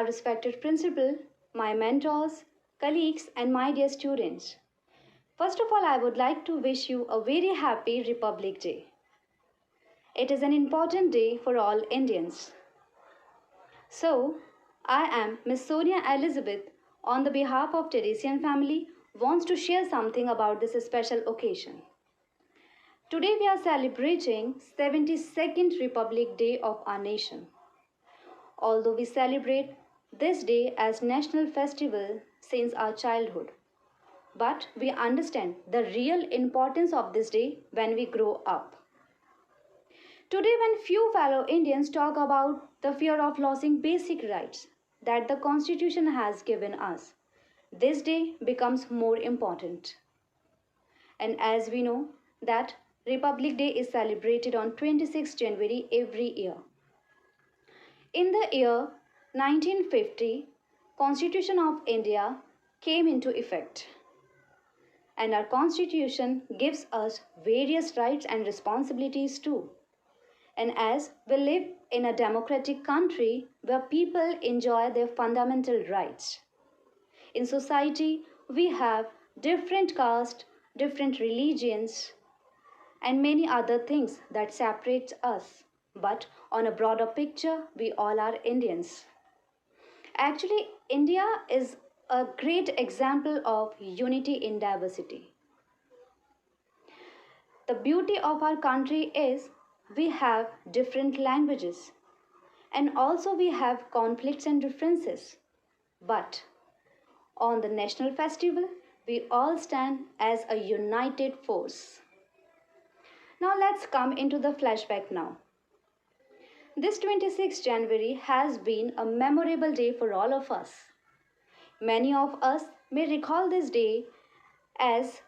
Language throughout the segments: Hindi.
our respected principal, my mentors, colleagues, and my dear students. First of all, I would like to wish you a very happy Republic Day. It is an important day for all Indians. So, I am Miss Sonia Elizabeth on the behalf of Teresian family wants to share something about this special occasion. Today we are celebrating 72nd Republic Day of our nation. Although we celebrate this day as national festival since our childhood, but we understand the real importance of this day when we grow up. Today, when few fellow Indians talk about the fear of losing basic rights that the Constitution has given us, this day becomes more important. And as we know that Republic Day is celebrated on 26 January every year. In the year 1950, Constitution of India came into effect. And our Constitution gives us various rights and responsibilities too. And as we live in a democratic country where people enjoy their fundamental rights. In society, we have different castes, different religions, and many other things that separates us. But on a broader picture, we all are Indians. Actually, India is a great example of unity in diversity. The beauty of our country is we have different languages and also we have conflicts and differences. But on the national festival, we all stand as a united force. Now let's come into the flashback now. This 26th January has been a memorable day for all of us. Many of us may recall this day as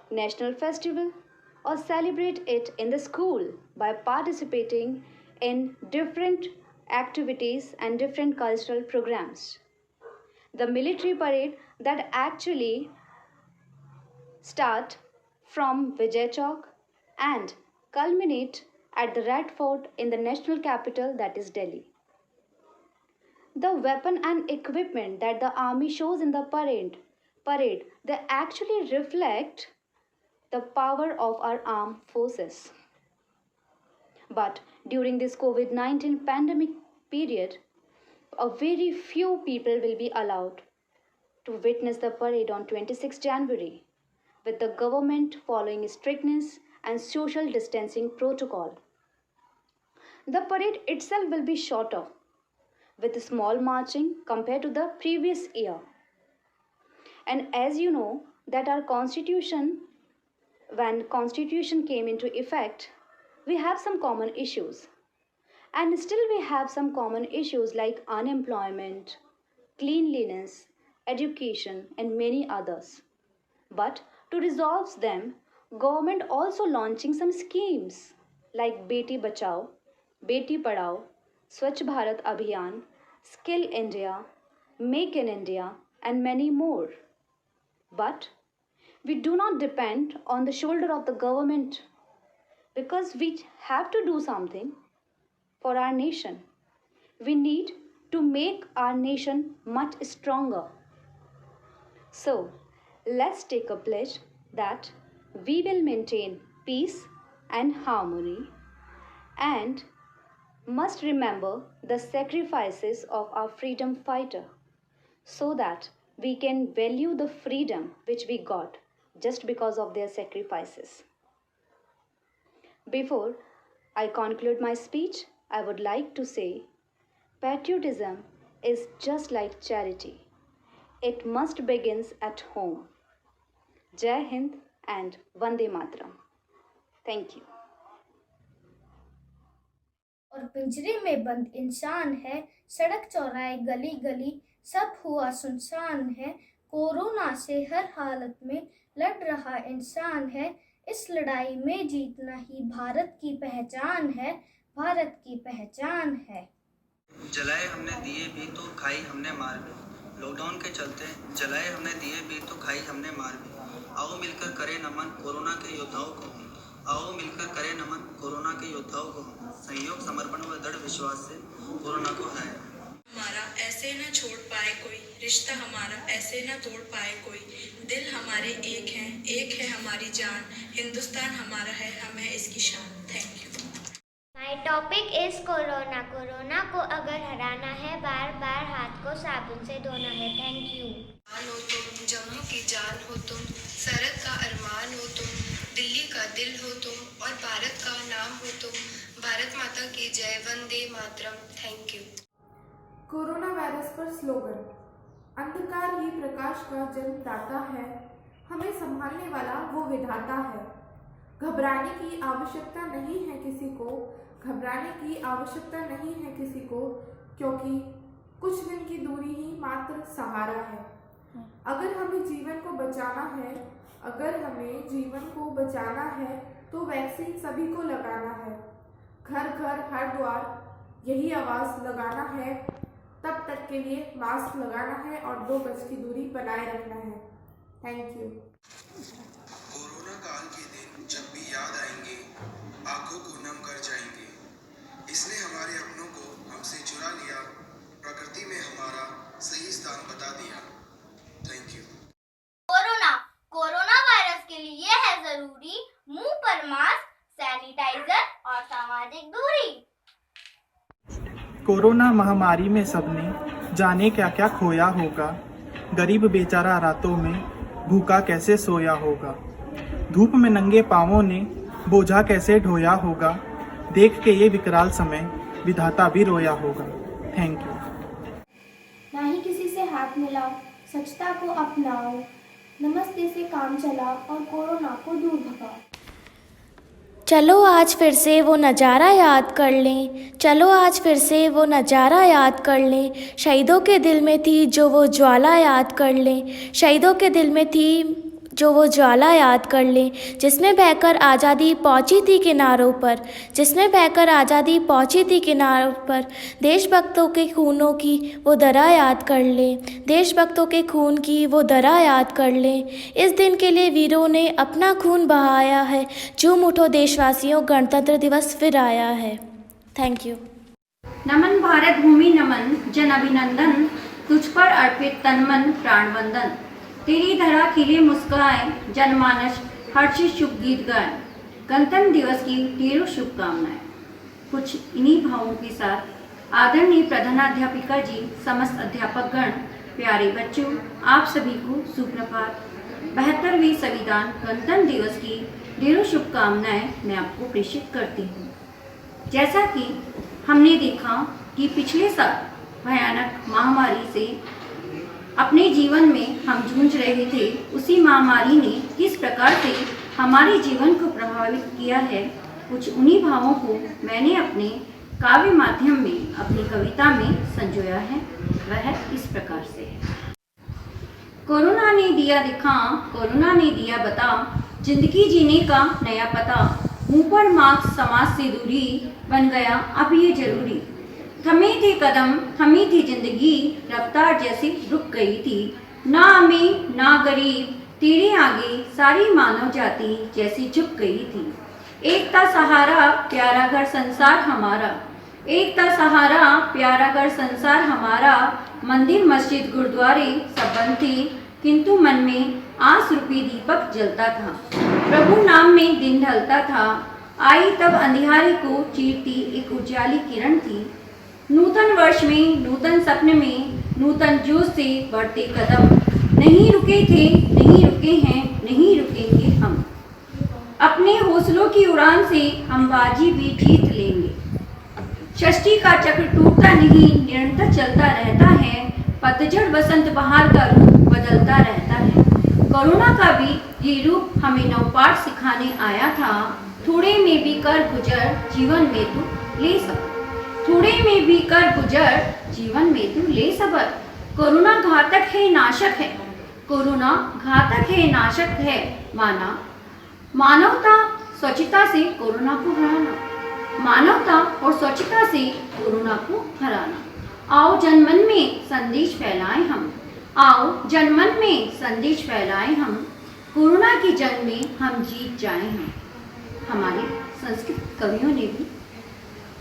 national festival or celebrate it in the school by participating in different activities and different cultural programs. The military parade that actually start from Vijay Chowk and culminate at the Red Fort in the national capital, that is Delhi. The weapon and equipment that the army shows in the parade they actually reflect the power of our armed forces. But during this COVID-19 pandemic period, a very few people will be allowed to witness the parade on 26 January, with the government following strictness and social distancing protocol. The parade itself will be shorter, with small marching compared to the previous year. And as you know that our constitution, when constitution came into effect, we have some common issues. And still we have some common issues like unemployment, cleanliness, education and many others. But to resolve them, government also launching some schemes like Beti Bachao, Beti Padhao, Swachh Bharat Abhiyan, Skill India, Make in India and many more. But we do not depend on the shoulder of the government because we have to do something for our nation. We need to make our nation much stronger. So, let's take a pledge that we will maintain peace and harmony and must remember the sacrifices of our freedom fighter so that we can value the freedom which we got just because of their sacrifices. Before I conclude my speech, I would like to say, patriotism is just like charity. It must begin at home. Jai Hind and Vande Mataram. Thank you. और पिंजरे में बंद इंसान है, सड़क चौराहे गली गली सब हुआ सुनसान है। कोरोना से हर हालत में लड़ रहा इंसान है। इस लड़ाई में जीतना ही भारत की पहचान है, भारत की पहचान है। जलाए हमने दिए भी तो खाई हमने मार भी, लॉकडाउन के चलते जलाए हमने दिए भी तो खाई हमने मार भी। आओ मिलकर करें नमन कोरोना के योद्धाओं को, आओ मिलकर करें नमन कोरोना के योद्धाओं को। संयोग समर्पण व दृढ़ विश्वास से कोरोना को हराया। हमारा ऐसे न छोड़ पाए कोई, रिश्ता हमारा ऐसे न तोड़ पाए कोई। दिल हमारे एक है हमारी जान, हिंदुस्तान हमारा है, हम है इसकी शान। Thank you. My topic is corona. Corona को अगर हराना है, बार बार हाथ को साबुन से धोना है। Thank you. हो तुम, जम्मू की जान हो तुम, सरहद का अरमान हो तुम, दिल्ली का दिल हो तुम और भारत का नाम हो तुम। भारत माता की जय, वंदे मातरम। Thank you. कोरोना वायरस पर स्लोगन। अंधकार ही प्रकाश का जन्मदाता है, हमें संभालने वाला वो विधाता है। घबराने की आवश्यकता नहीं है किसी को, घबराने की आवश्यकता नहीं है किसी को, क्योंकि कुछ दिन की दूरी ही मात्र सहारा है। अगर हमें जीवन को बचाना है, अगर हमें जीवन को बचाना है तो वैक्सीन सभी को लगाना है। घर घर हर द्वार यही आवाज़ लगाना है। तब तक के लिए मास्क लगाना है और 2 गज की दूरी बनाए रखना है। Thank you. कोरोना काल के दिन जब भी याद आएंगे, आंखों को नम कर जाएंगे। इसने हमारे अपनों को हमसे चुरा लिया, प्रकृति में हमारा सही स्थान बता दिया। Thank you. कोरोना वायरस के लिए है जरूरी मुंह पर मास्क, सैनिटाइजर और सामाजिक दूरी। कोरोना महामारी में सबने जाने क्या क्या खोया होगा, गरीब बेचारा रातों में भूखा कैसे सोया होगा। धूप में नंगे पांवों ने बोझा कैसे ढोया होगा, देख के ये विकराल समय विधाता भी रोया होगा। Thank you. ना ही किसी से हाथ मिलाओ, स्वच्छता को अपनाओ, नमस्ते से काम चलाओ और कोरोना को दूर भगाओ। चलो आज फिर से वो नज़ारा याद कर लें, चलो आज फिर से वो नज़ारा याद कर लें। शहीदों के दिल में थी जो वो ज्वाला याद कर लें, शहीदों के दिल में थी जो वो ज्वाला याद कर लें, जिसमें बहकर आज़ादी पहुंची थी किनारों पर, जिसमें बहकर आज़ादी पहुंची थी किनारों पर। देशभक्तों के खूनों की वो दरा याद कर लें, देशभक्तों के खून की वो दरा याद कर लें। इस दिन के लिए वीरों ने अपना खून बहाया है, झूम उठो देशवासियों, गणतंत्र दिवस फिर आया है। Thank you. नमन भारत भूमि नमन, जन अभिनंदन, तुझ पर अर्पित तन मन प्राण वंदन। तेरी धरा खिले मुस्काए, जनमानस हर्षित शुभ गीत गाए। गणतंत्र दिवस की ढेरों शुभकामनाएं। कुछ इन्हीं भावों के साथ आदरणीय प्रधानाध्यापिका जी, समस्त अध्यापकगण, प्यारे बच्चों, आप सभी को सुप्रभात। 72वें संविधान गणतंत्र दिवस की ढेरों शुभकामनाएं मैं आपको प्रेषित करती हूँ। जैसा कि हमने देखा कि पिछले साल भयानक महामारी से अपने जीवन में हम जूझ रहे थे, उसी महामारी ने किस प्रकार से हमारे जीवन को प्रभावित किया है, कुछ उन्हीं भावों को मैंने अपने काव्य माध्यम में, अपनी कविता में संजोया है। वह इस प्रकार से है। कोरोना ने दिया दिखा, कोरोना ने दिया बता, जिंदगी जीने का नया पता। मुंह पर मास्क, समाज से दूरी, बन गया अब ये जरूरी। थमे थे कदम, थमी थी जिंदगी, रफ्तार जैसी रुक गई थी। ना अमीर ना गरीब, तेरे आगे सारी मानव जाति जैसी झुक गई थी। एक था सहारा प्यारा घर संसार हमारा, एक था सहारा प्यारा घर संसार हमारा। मंदिर मस्जिद गुरुद्वारे सब बंद थे, किंतु मन में आस रूपी दीपक जलता था। प्रभु नाम में दिन ढलता था, आई तब अंधियारे को चीरती एक उजाली किरण थी। नूतन वर्ष में, नूतन सपने में, नूतन जोश से बढ़ते कदम। नहीं रुके थे, नहीं रुके हैं, नहीं रुकेंगे हम। अपने हौसलों की उड़ान से हम बाजी भी जीत लेंगे। षष्ठी का चक्र टूटता नहीं, निरंतर चलता रहता है। पतझड़ बसंत बहार का रूप बदलता रहता है। कोरोना का भी ये रूप हमें नवपाठ सिखाने आया था। थोड़े में भी कर गुजर, जीवन में तू ले सबर। थोड़े में भी कर गुजर, जीवन में तू ले सबर। कोरोना घातक है, नाशक है, कोरोना घातक है, नाशक है। मानवता स्वच्छता से कोरोना को हराना, मानवता और स्वच्छता से कोरोना को हराना। आओ जनमन में संदेश फैलाएं हम, आओ जनमन में संदेश फैलाएं हम। कोरोना की जंग में हम जीत जाएं हम। हमारे संस्कृत कवियों ने भी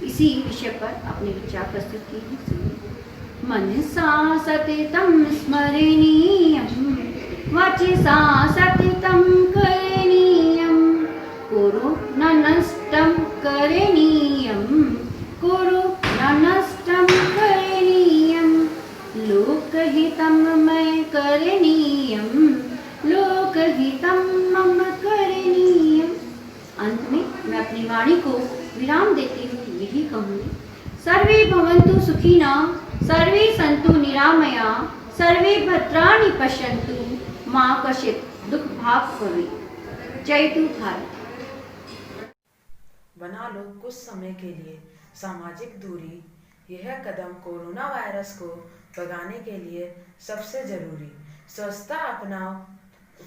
इसी विषय पर अपने विचार प्रस्तुत किए हैं। मनसा सततं स्मरणीयं वचसा सततं करणीयं कुरु न नष्टं करणीयं कुरु न नष्टं करणीयं लोकहितं मम करणीयं लोकहितं मम करणीयम। अंत में मैं अपनी वाणी को विराम देती हुई यही कहूँगी, सर्वे भवन्तु सुखिनः, सर्वे सन्तु निरामया, सर्वे भद्राणि पश्यन्तु, मा कश्चित् दुःखभाग् भवेत्। जय तु भारत। बना लो कुछ समय के लिए सामाजिक दूरी, यह कदम कोरोना वायरस को भगाने के लिए सबसे जरूरी। स्वच्छता अपनाओ,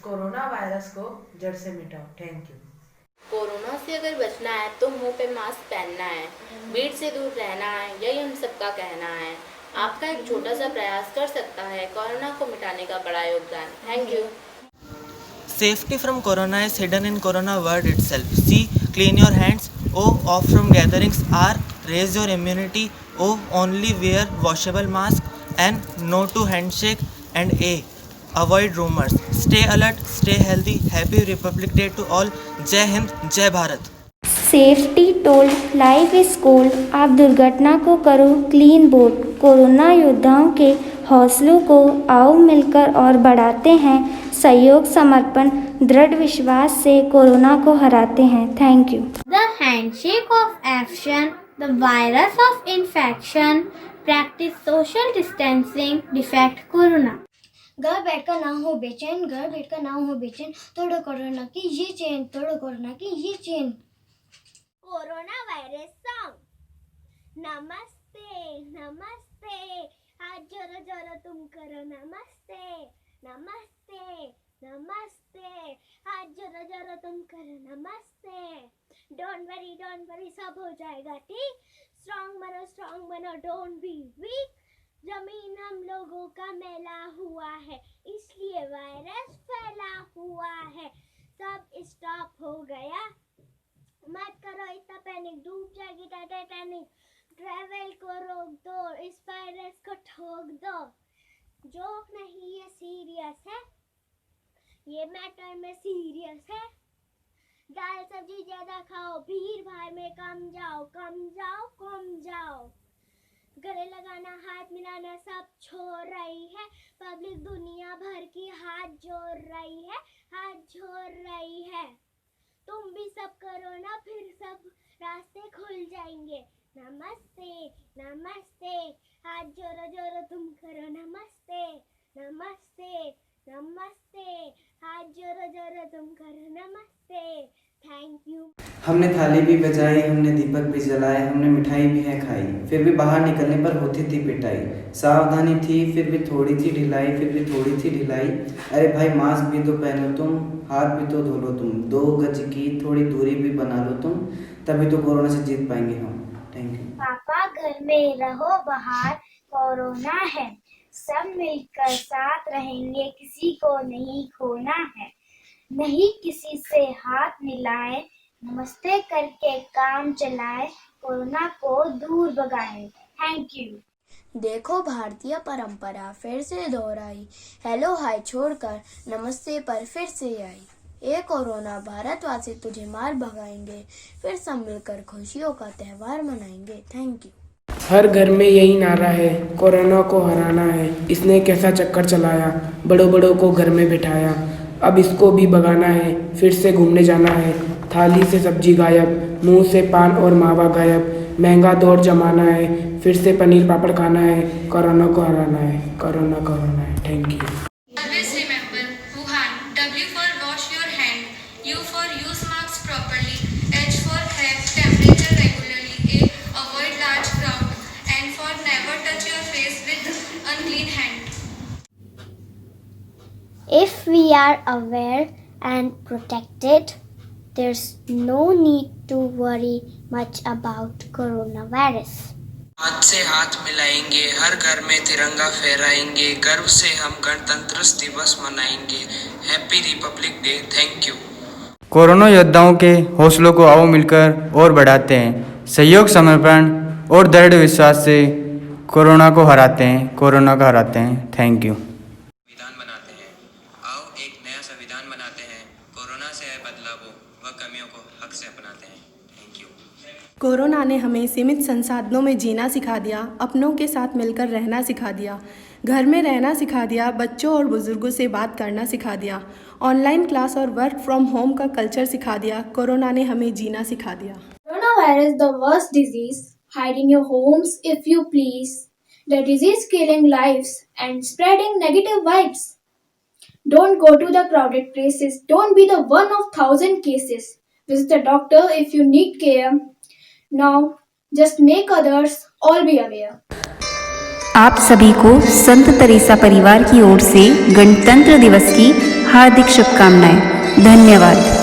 कोरोना वायरस को जड़ से मिटाओ। Thank you. कोरोना से अगर बचना है तो मुंह पे मास्क पहनना है, भीड़ से दूर रहना है, यही हम सबका कहना है। आपका एक छोटा सा प्रयास कर सकता है कोरोना को मिटाने का बड़ा योगदान। Thank you. Safety from corona is hidden in corona word itself. C. Clean your hands. O. Off from gatherings. R. Raise your immunity. O. Only wear washable mask. N. No to handshake. And A. Avoid rumors. Stay alert. Stay healthy. Happy Republic Day to all. जय हिंद, जय Bharat. Safety told, life is cold, आप दुर्घटना को करो क्लीन बोर्ड। कोरोना योद्धाओं के हौसलों को आओ मिलकर और बढ़ाते हैं सहयोग समर्पण, दृढ़ विश्वास से कोरोना को हराते हैं। Thank you. The handshake of action, the virus of infection, practice social distancing, defect corona। घर बैठकर ना हो बेचैन, घर बैठकर ना हो बेचैन, तोड़ो कोरोना की ये चेन, तोड़ो कोरोना की ये चेन। Corona virus song. नमस्ते नमस्ते, हाथ जोरो जोरो तुम करो नमस्ते नमस्ते नमस्ते, हाथ जोरो जोरो तुम करो नमस्ते। डोंट वरी सब हो जाएगा ठीक। स्ट्रॉन्ग बनो डोंट बी वीक। जमीन हम लोगों का मैला हुआ है, इसलिए वायरस फैला हुआ है। सब स्टॉप हो गया, मत करो इतना पैनिक, डूब जाएगी टाइटैनिक। ट्रैवल को रोक दो, इस वायरस को ठोक दो। जोक नहीं ये सीरियस है, ये मैटर में सीरियस है। दाल सब्जी ज्यादा खाओ, भीड़ भाड़ में कम जाओ। गले लगाना, हाथ मिलाना सब छोड़ रही है पब्लिक, दुनिया भर की हाथ जोड़ रही है। तुम भी सब करो ना, फिर सब रास्ते खुल जाएंगे। नमस्ते नमस्ते, हाथ जोरो जोरो तुम करो नमस्ते नमस्ते नमस्ते, हाथ जोरो जोरो तुम करो नमस्ते। Thank you. हमने थाली भी बजाई, हमने दीपक भी जलाए, हमने मिठाई भी है खाई, फिर भी बाहर निकलने पर होती थी पिटाई। सावधानी थी फिर भी थोड़ी थी ढिलाई, अरे भाई मास्क भी तो पहनो तुम, हाथ भी तो धो लो तुम, 2 गज की थोड़ी दूरी भी बना लो तुम, तभी तो कोरोना से जीत पाएंगे हम। Thank you. पापा घर में रहो, बाहर कोरोना है, सब मिलकर साथ रहेंगे, किसी को नहीं खोना है। नहीं किसी से हाथ मिलाए, नमस्ते करके काम चलाए, कोरोना को दूर भगाए। Thank you. देखो भारतीय परंपरा फिर से दोहराई, हेलो हाय छोड़कर नमस्ते पर फिर से आई। ए कोरोना भारतवासी तुझे मार भगाएंगे, फिर सब मिलकर खुशियों का त्योहार मनाएंगे। Thank you. हर घर में यही नारा है, कोरोना को हराना है। इसने कैसा चक्कर चलाया, बड़ों को घर में बिठाया, अब इसको भी भगाना है, फिर से घूमने जाना है। थाली से सब्जी गायब, मुंह से पान और मावा गायब, महंगा दौर जमाना है, फिर से पनीर पापड़ खाना है, कोरोना को हराना है, कोरोना है। Thank you. Always remember Wuhan, W for wash your hand, U for use masks properly, H for have temperature regularly, A avoid large crowd, N for never touch your face with unclean hand. If we are aware and protected, there's no need to worry much about coronavirus. हाथ से हाथ मिलाएंगे, हर घर में तिरंगा फहराएंगे, गर्व से हम गणतंत्र दिवस मनाएंगे। Happy Republic day. Thank you. Corona योद्धाओं के हौसलों को आओ मिलकर और बढ़ाते हैं सहयोग समर्पण और दृढ़ विश्वास से कोरोना को हराते हैं, कोरोना को हराते हैं। Thank you. संविधान बनाते हैं, आओ एक नया संविधान बनाते हैं। कोरोना से आए बदलावों व कमियों को हक से अपनाते हैं। Thank you. कोरोना ने हमें सीमित संसाधनों में जीना सिखा दिया, अपनों के साथ मिलकर रहना सिखा दिया, घर में रहना सिखा दिया, बच्चों और बुजुर्गों से बात करना सिखा दिया, ऑनलाइन क्लास और वर्क फ्रॉम होम का कल्चर सिखा दिया। कोरोना ने हमें जीना सिखा दिया। Coronavirus, the worst disease. Hide in your homes if you please. The disease killing lives and spreading negative vibes. Don't go to the crowded places. Don't be the one of 1,000 cases. Visit the doctor if you need care. Now, just make others all be aware. आप सभी को संत तेरेसा परिवार की ओर से गणतंत्र दिवस की हार्दिक शुभकामनाएं। धन्यवाद।